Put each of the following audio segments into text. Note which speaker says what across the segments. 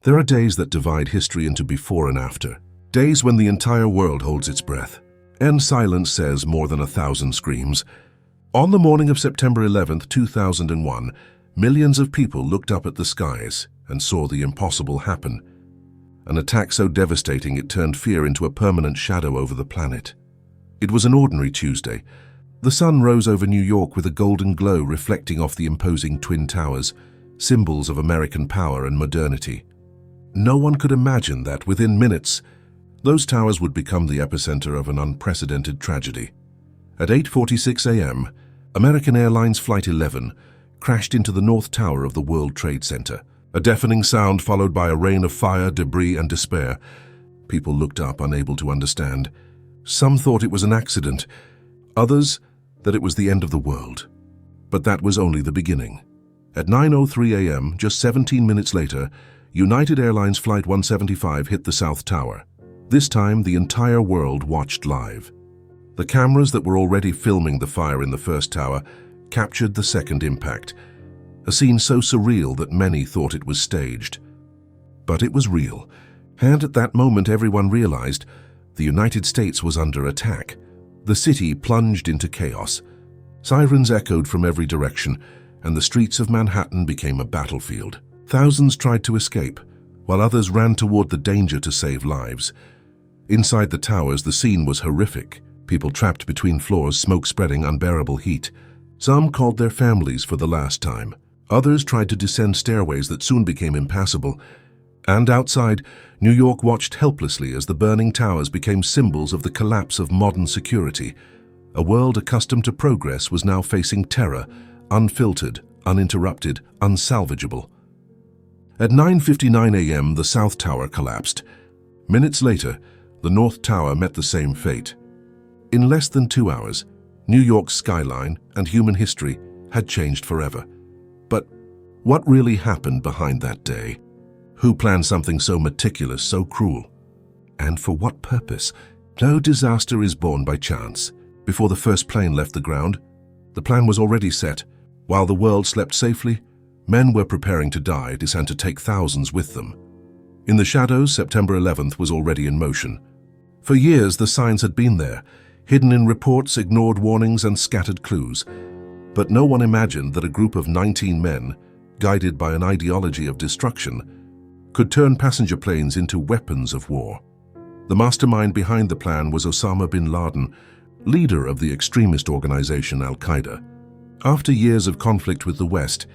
Speaker 1: There are days that divide history into before and after. Days when the entire world holds its breath, and silence says more than 1,000 screams. On the morning of September 11th, 2001, millions of people looked up at the skies and saw the impossible happen. An attack so devastating it turned fear into a permanent shadow over the planet. It was an ordinary Tuesday. The sun rose over New York with a golden glow reflecting off the imposing Twin Towers, symbols of American power and modernity. No one could imagine that within minutes, those towers would become the epicenter of an unprecedented tragedy. At 8:46 a.m., American Airlines Flight 11 crashed into the North Tower of the World Trade Center. A deafening sound followed by a rain of fire, debris, and despair. People looked up, unable to understand. Some thought it was an accident, others that it was the end of the world. But that was only the beginning. At 9:03 a.m., just 17 minutes later, United Airlines Flight 175 hit the South Tower. This time, the entire world watched live. The cameras that were already filming the fire in the first tower captured the second impact, a scene so surreal that many thought it was staged. But it was real, and at that moment everyone realized the United States was under attack. The city plunged into chaos. Sirens echoed from every direction, and the streets of Manhattan became a battlefield. Thousands tried to escape, while others ran toward the danger to save lives. Inside the towers, the scene was horrific. People trapped between floors, smoke spreading unbearable heat. Some called their families for the last time. Others tried to descend stairways that soon became impassable. And outside, New York watched helplessly as the burning towers became symbols of the collapse of modern security. A world accustomed to progress was now facing terror, unfiltered, uninterrupted, unsalvageable. At 9:59 a.m., the South Tower collapsed. Minutes later, the North Tower met the same fate. In less than 2 hours, New York's skyline and human history had changed forever. But what really happened behind that day? Who planned something so meticulous, so cruel? And for what purpose? No disaster is born by chance. Before the first plane left the ground, the plan was already set. While the world slept safely, men were preparing to die and to take thousands with them. In the shadows, September 11th was already in motion. For years, the signs had been there, hidden in reports, ignored warnings, and scattered clues. But no one imagined that a group of 19 men, guided by an ideology of destruction, could turn passenger planes into weapons of war. The mastermind behind the plan was Osama bin Laden, leader of the extremist organization Al-Qaeda. After years of conflict with the West,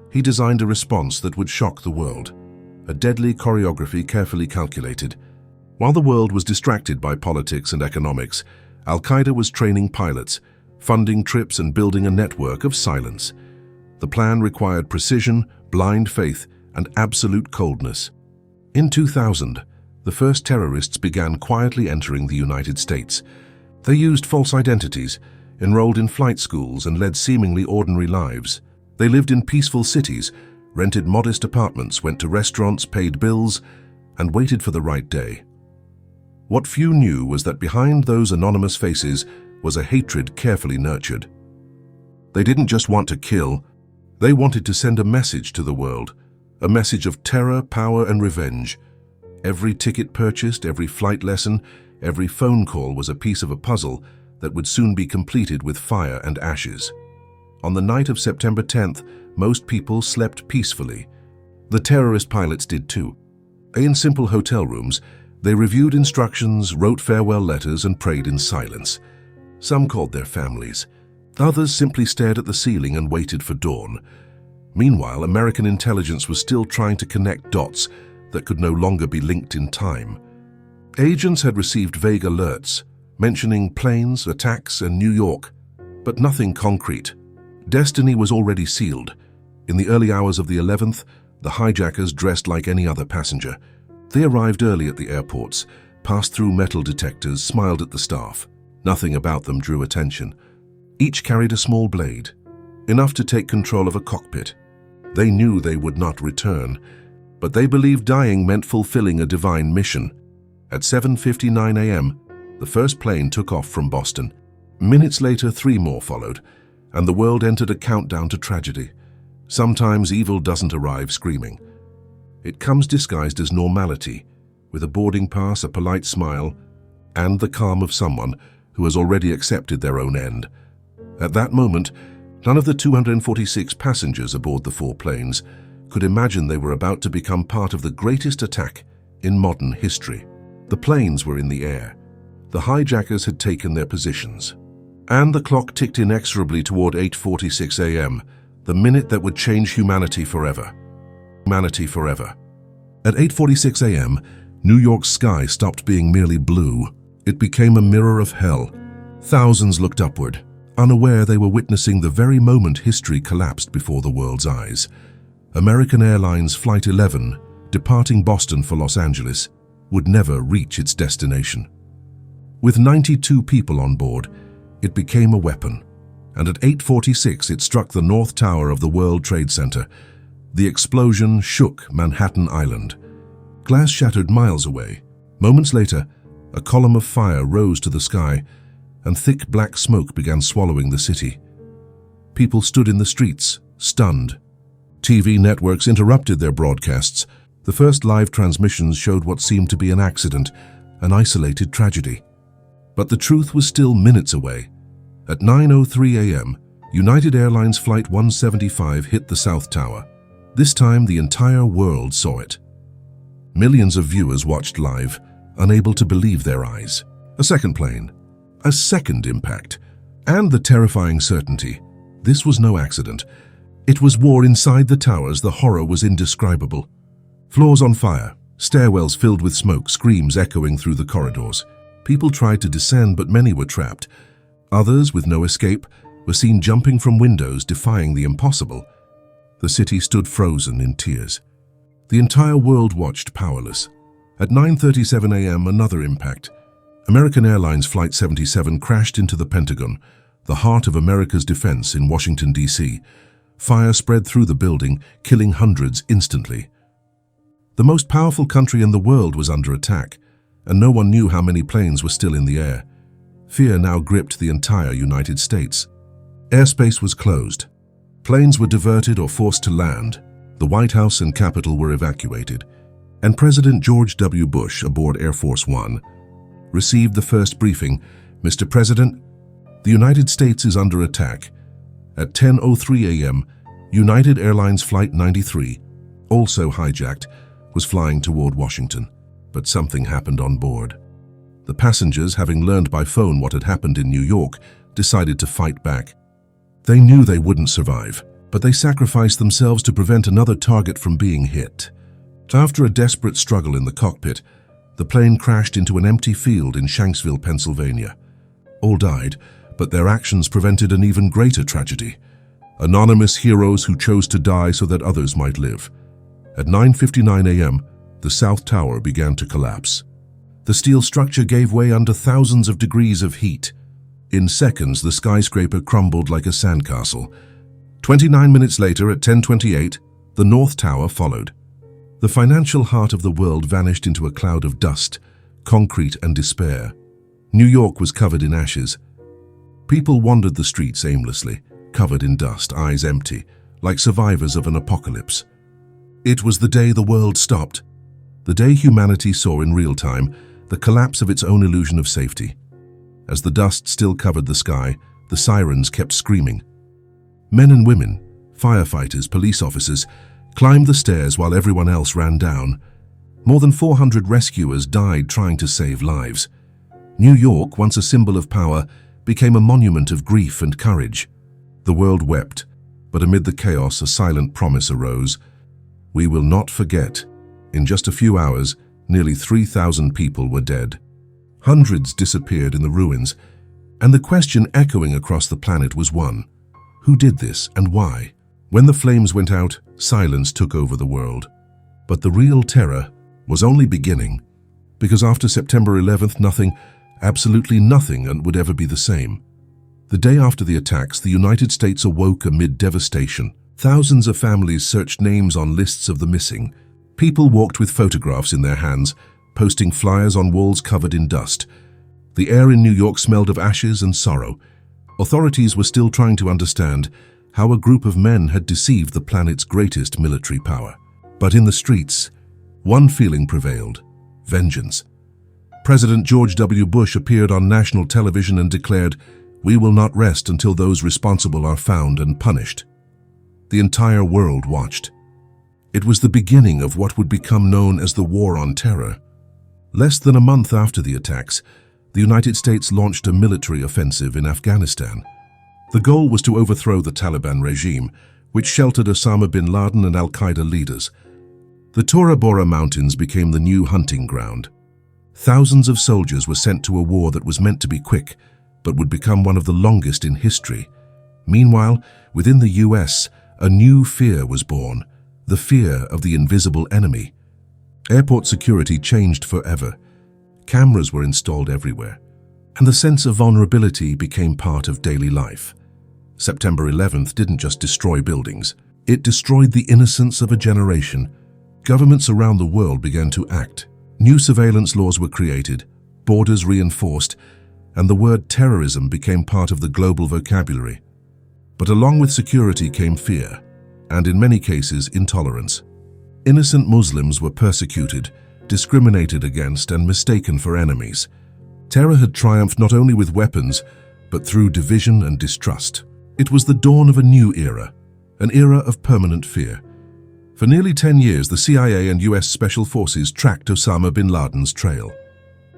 Speaker 1: he designed a response that would shock the world, a deadly choreography carefully calculated. While the world was distracted by politics and economics, Al-Qaeda was training pilots, funding trips, and building a network of silence. The plan required precision, blind faith, and absolute coldness. In 2000, the first terrorists began quietly entering the United States. They used false identities, enrolled in flight schools, and led seemingly ordinary lives. They lived in peaceful cities, rented modest apartments, went to restaurants, paid bills, and waited for the right day. What few knew was that behind those anonymous faces was a hatred carefully nurtured. They didn't just want to kill, they wanted to send a message to the world, a message of terror, power, and revenge. Every ticket purchased, every flight lesson, every phone call was a piece of a puzzle that would soon be completed with fire and ashes. On the night of September 10th, most people slept peacefully. The terrorist pilots did too. In simple hotel rooms, they reviewed instructions, wrote farewell letters, and prayed in silence. Some called their families. Others simply stared at the ceiling and waited for dawn. Meanwhile, American intelligence was still trying to connect dots that could no longer be linked in time. Agents had received vague alerts, mentioning planes, attacks, and New York, but nothing concrete. Destiny was already sealed. In the early hours of the 11th, the hijackers dressed like any other passenger. They arrived early at the airports, passed through metal detectors, smiled at the staff. Nothing about them drew attention. Each carried a small blade, enough to take control of a cockpit. They knew they would not return, but they believed dying meant fulfilling a divine mission. At 7:59 a.m., the first plane took off from Boston. Minutes later, 3 more followed, and the world entered a countdown to tragedy. Sometimes evil doesn't arrive screaming. It comes disguised as normality, with a boarding pass, a polite smile, and the calm of someone who has already accepted their own end. At that moment, none of the 246 passengers aboard the four planes could imagine they were about to become part of the greatest attack in modern history. The planes were in the air. The hijackers had taken their positions. And the clock ticked inexorably toward 8:46 a.m., the minute that would change humanity forever. Humanity forever. At 8:46 a.m., New York's sky stopped being merely blue. It became a mirror of hell. Thousands looked upward, unaware they were witnessing the very moment history collapsed before the world's eyes. American Airlines Flight 11, departing Boston for Los Angeles, would never reach its destination. With 92 people on board, it became a weapon, and at 8:46 it struck the North Tower of the World Trade Center. The explosion shook Manhattan Island. Glass shattered miles away. Moments later, a column of fire rose to the sky, and thick black smoke began swallowing the city. People stood in the streets, stunned. TV networks interrupted their broadcasts. The first live transmissions showed what seemed to be an accident, an isolated tragedy. But the truth was still minutes away. At 9:03 a.m., United Airlines Flight 175 hit the South Tower. This time, the entire world saw it. Millions of viewers watched live, unable to believe their eyes. A second plane, a second impact, and the terrifying certainty. This was no accident. It was war inside the towers. The horror was indescribable. Floors on fire, stairwells filled with smoke, screams echoing through the corridors. People tried to descend, but many were trapped. Others, with no escape, were seen jumping from windows, defying the impossible. The city stood frozen in tears. The entire world watched, powerless. At 9:37 a.m., another impact. American Airlines Flight 77 crashed into the Pentagon, the heart of America's defense in Washington, D.C. Fire spread through the building, killing hundreds instantly. The most powerful country in the world was under attack, and no one knew how many planes were still in the air. Fear now gripped the entire United States. Airspace was closed. Planes were diverted or forced to land. The White House and Capitol were evacuated, and President George W. Bush, aboard Air Force One, received the first briefing. "Mr. President, the United States is under attack." At 10:03 a.m., United Airlines Flight 93, also hijacked, was flying toward Washington, but something happened on board. The passengers, having learned by phone what had happened in New York, decided to fight back. They knew they wouldn't survive, but they sacrificed themselves to prevent another target from being hit. After a desperate struggle in the cockpit, the plane crashed into an empty field in Shanksville, Pennsylvania. All died, but their actions prevented an even greater tragedy. Anonymous heroes who chose to die so that others might live. At 9:59 a.m., the South Tower began to collapse. The steel structure gave way under thousands of degrees of heat. In seconds, the skyscraper crumbled like a sandcastle. 29 minutes later, at 10:28, the North Tower followed. The financial heart of the world vanished into a cloud of dust, concrete, and despair. New York was covered in ashes. People wandered the streets aimlessly, covered in dust, eyes empty, like survivors of an apocalypse. It was the day the world stopped, the day humanity saw in real time the collapse of its own illusion of safety. As the dust still covered the sky, the sirens kept screaming. Men and women, firefighters, police officers, climbed the stairs while everyone else ran down. More than 400 rescuers died trying to save lives. New York, once a symbol of power, became a monument of grief and courage. The world wept, but amid the chaos, a silent promise arose. We will not forget. In just a few hours, nearly 3,000 people were dead. Hundreds disappeared in the ruins, and the question echoing across the planet was one: who did this and why? When the flames went out, silence took over the world. But the real terror was only beginning, because after September 11th, nothing, absolutely nothing, would ever be the same. The day after the attacks, the United States awoke amid devastation. Thousands of families searched names on lists of the missing. People walked with photographs in their hands, posting flyers on walls covered in dust. The air in New York smelled of ashes and sorrow. Authorities were still trying to understand how a group of men had deceived the planet's greatest military power. But in the streets, one feeling prevailed: vengeance. President George W. Bush appeared on national television and declared, "We will not rest until those responsible are found and punished." The entire world watched. It was the beginning of what would become known as the War on Terror. Less than a month after the attacks, the United States launched a military offensive in Afghanistan. The goal was to overthrow the Taliban regime, which sheltered Osama bin Laden and al-Qaeda leaders. The Tora Bora Mountains became the new hunting ground. Thousands of soldiers were sent to a war that was meant to be quick, but would become one of the longest in history. Meanwhile, within the US, a new fear was born: the fear of the invisible enemy. Airport security changed forever. Cameras were installed everywhere, and the sense of vulnerability became part of daily life. September 11th didn't just destroy buildings. It destroyed the innocence of a generation. Governments around the world began to act. New surveillance laws were created, borders reinforced, and the word terrorism became part of the global vocabulary. But along with security came fear, and in many cases, intolerance. Innocent Muslims were persecuted, discriminated against, and mistaken for enemies. Terror had triumphed not only with weapons, but through division and distrust. It was the dawn of a new era, an era of permanent fear. For nearly 10 years, the CIA and US Special Forces tracked Osama bin Laden's trail.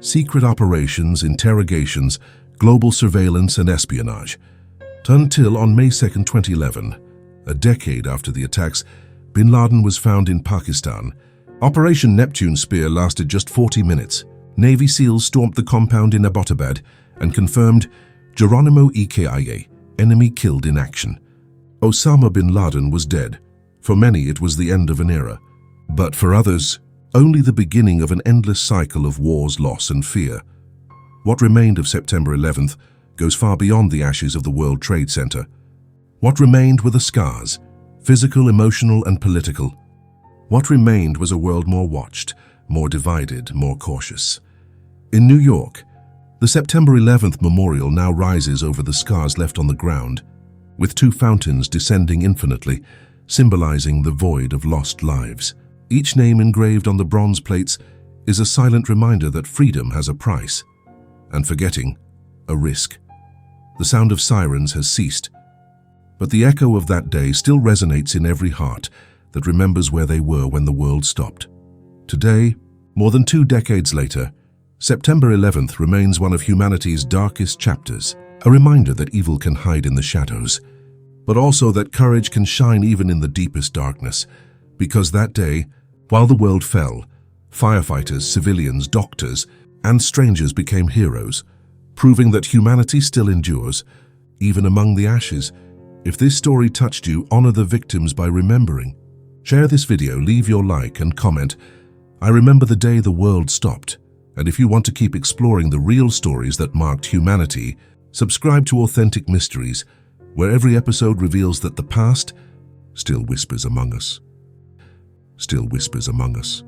Speaker 1: Secret operations, interrogations, global surveillance, and espionage. Until on May 2, 2011, a decade after the attacks, bin Laden was found in Pakistan. Operation Neptune Spear lasted just 40 minutes. Navy SEALs stormed the compound in Abbottabad and confirmed Geronimo EKIA, enemy killed in action. Osama bin Laden was dead. For many, it was the end of an era. But for others, only the beginning of an endless cycle of wars, loss, and fear. What remained of September 11th goes far beyond the ashes of the World Trade Center. What remained were the scars, physical, emotional, and political. What remained was a world more watched, more divided, more cautious. In New York, the September 11th memorial now rises over the scars left on the ground, with two fountains descending infinitely, symbolizing the void of lost lives. Each name engraved on the bronze plates is a silent reminder that freedom has a price, and forgetting, a risk. The sound of sirens has ceased, but the echo of that day still resonates in every heart that remembers where they were when the world stopped. Today, more than 2 decades later, September 11th remains one of humanity's darkest chapters, a reminder that evil can hide in the shadows, but also that courage can shine even in the deepest darkness, because that day, while the world fell, firefighters, civilians, doctors, and strangers became heroes, proving that humanity still endures, even among the ashes. If this story touched you, honor the victims by remembering. Share this video, leave your like and comment. I remember the day the world stopped. And if you want to keep exploring the real stories that marked humanity, subscribe to Authentic Mysteries, where every episode reveals that the past still whispers among us. Still whispers among us.